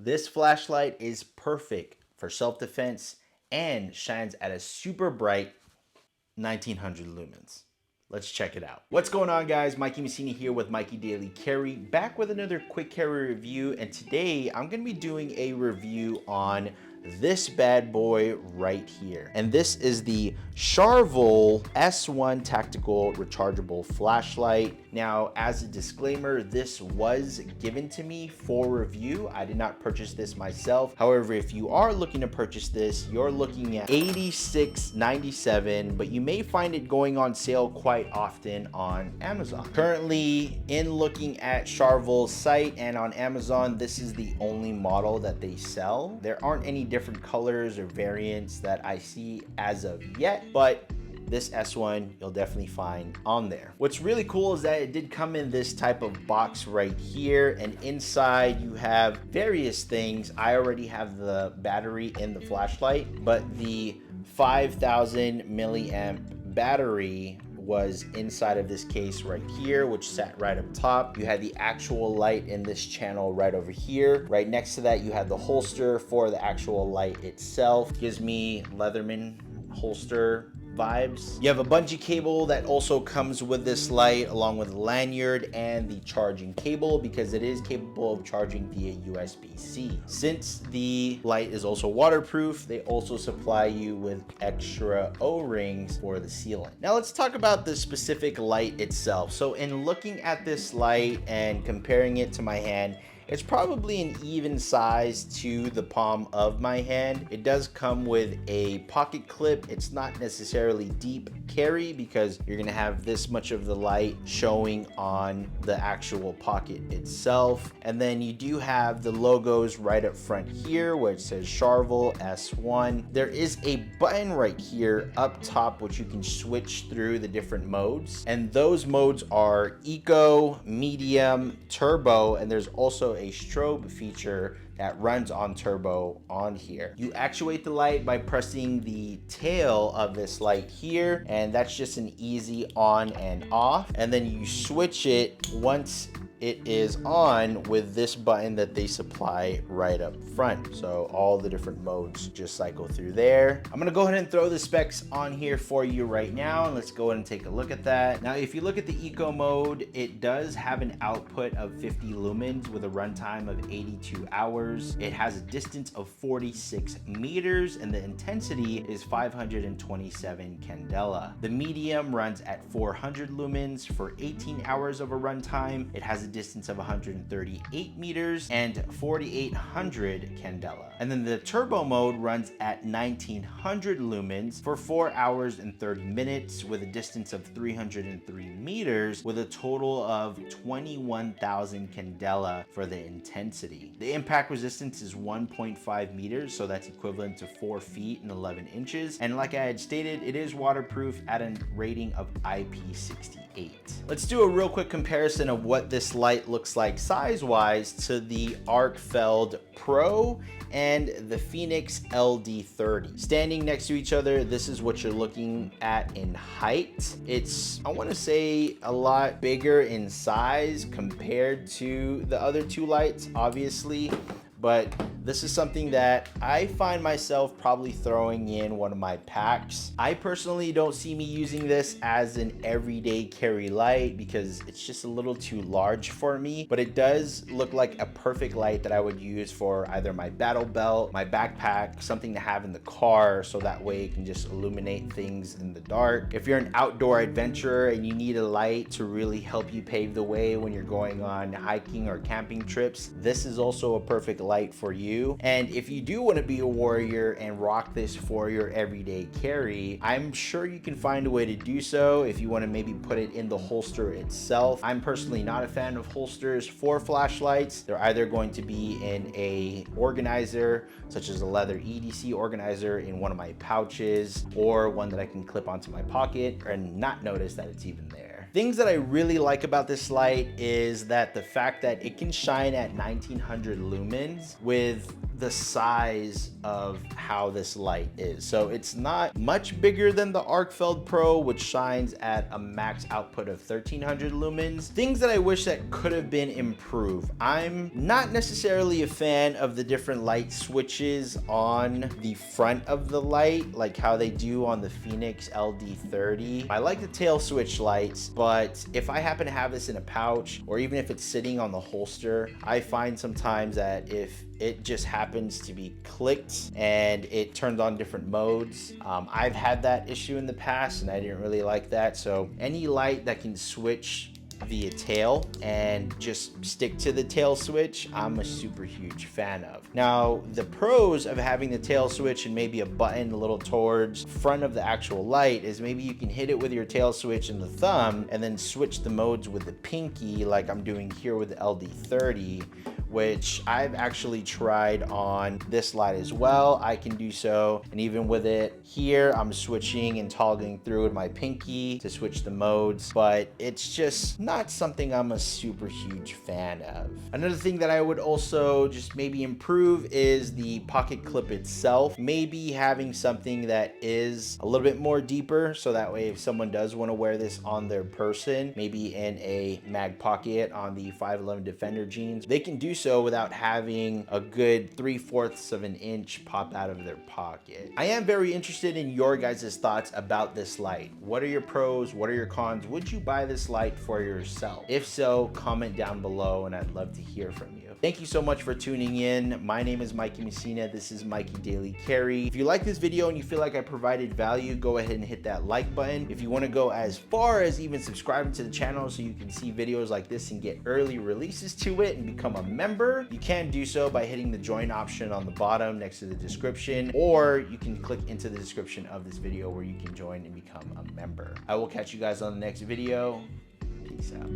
This flashlight is perfect for self-defense and shines at a super bright 1900 lumens. Let's check it out. What's going on, guys? Mikey Messina here with Mikey Daily Carry, back with another quick carry review. And today I'm gonna be doing a review on this bad boy right here. And this is the Sharvol S1 tactical rechargeable flashlight. Now, as a disclaimer, this was given to me for review. I did not purchase this myself. However, if you are looking to purchase this, you're looking at $86.97, but you may find it going on sale quite often on Amazon. Currently, in looking at Sharvol's site and on Amazon, this is the only model that they sell. There aren't any different colors or variants that I see as of yet, but this S1 you'll definitely find on there. What's really cool is that it did come in this type of box right here, and inside you have various things. I already have the battery in the flashlight, but the 5000 milliamp battery was inside of this case right here, which sat right up top. You had the actual light in this channel right over here. Right next to that, you had the holster for the actual light itself. Gives me Leatherman holster vibes. You have a bungee cable that also comes with this light, along with a lanyard and the charging cable, because it is capable of charging via USB-C. Since the light is also waterproof, they also supply you with extra O-rings for the sealant. Now let's talk about the specific light itself. So in looking at this light and comparing it to my hand, it's probably an even size to the palm of my hand. It does come with a pocket clip. It's not necessarily deep carry because you're gonna have this much of the light showing on the actual pocket itself. And then you do have the logos right up front here where it says Sharvol S1. There is a button right here up top which you can switch through the different modes. And those modes are Eco, Medium, Turbo, and there's also a strobe feature that runs on turbo on here. You actuate the light by pressing the tail of this light here, and that's just an easy on and off. And then you switch it once it is on with this button that they supply right up front. So all the different modes just cycle through there. I'm gonna go ahead and throw the specs on here for you right now, and let's go ahead and take a look at that. Now, if you look at the eco mode, it does have an output of 50 lumens with a runtime of 82 hours. It has a distance of 46 meters, and the intensity is 527 candela. The medium runs at 400 lumens for 18 hours of a runtime. It has a distance of 138 meters and 4800 candela. And then the turbo mode runs at 1900 lumens for 4 hours and 30 minutes with a distance of 303 meters with a total of 21,000 candela for the intensity. The impact resistance is 1.5 meters, so that's equivalent to 4 feet and 11 inches. And like I had stated, it is waterproof at a rating of IP68. Let's do a real quick comparison of what this light looks like size-wise to the Arcfeld Pro and the Phoenix LD30. Standing next to each other, this is what you're looking at in height. It's, I want to say, a lot bigger in size compared to the other two lights, obviously. But this is something that I find myself probably throwing in one of my packs. I personally don't see me using this as an everyday carry light because it's just a little too large for me, but it does look like a perfect light that I would use for either my battle belt, my backpack, something to have in the car so that way it can just illuminate things in the dark. If you're an outdoor adventurer and you need a light to really help you pave the way when you're going on hiking or camping trips, this is also a perfect light for you. And if you do want to be a warrior and rock this for your everyday carry, I'm sure you can find a way to do so if you want to maybe put it in the holster itself. I'm personally not a fan of holsters for flashlights. They're either going to be in a organizer, such as a leather EDC organizer in one of my pouches, or one that I can clip onto my pocket and not notice that it's even there. Things that I really like about this light is that the fact that it can shine at 1900 lumens with the size of how this light is. So it's not much bigger than the Arcfeld Pro, which shines at a max output of 1300 lumens. Things that I wish that could have been improved. I'm not necessarily a fan of the different light switches on the front of the light, like how they do on the Phoenix LD30. I like the tail switch lights, but if I happen to have this in a pouch, or even if it's sitting on the holster, I find sometimes that if it just happens to be clicked and it turns on different modes. I've had that issue in the past and I didn't really like that. So any light that can switch via tail and just stick to the tail switch, I'm a super huge fan of. Now, the pros of having the tail switch and maybe a button a little towards front of the actual light is maybe you can hit it with your tail switch and the thumb and then switch the modes with the pinky like I'm doing here with the LD30, which I've actually tried on this light as well. I can do so, and even with it here, I'm switching and toggling through with my pinky to switch the modes, but it's just not something I'm a super huge fan of. Another thing that I would also just maybe improve is the pocket clip itself. Maybe having something that is a little bit more deeper, so that way if someone does want to wear this on their person, maybe in a mag pocket on the 511 Defender jeans, they can do so without having a good 3/4 of an inch pop out of their pocket. I am very interested in your guys' thoughts about this light. What are your pros? What are your cons? Would you buy this light for yourself? If so, comment down below and I'd love to hear from you. Thank you so much for tuning in. My name is Mikey Messina. This is Mikey Daily Carry. If you like this video and you feel like I provided value, go ahead and hit that like button. If you want to go as far as even subscribing to the channel so you can see videos like this and get early releases to it and become a member, you can do so by hitting the join option on the bottom next to the description, or you can click into the description of this video where you can join and become a member. I will catch you guys on the next video. Peace out.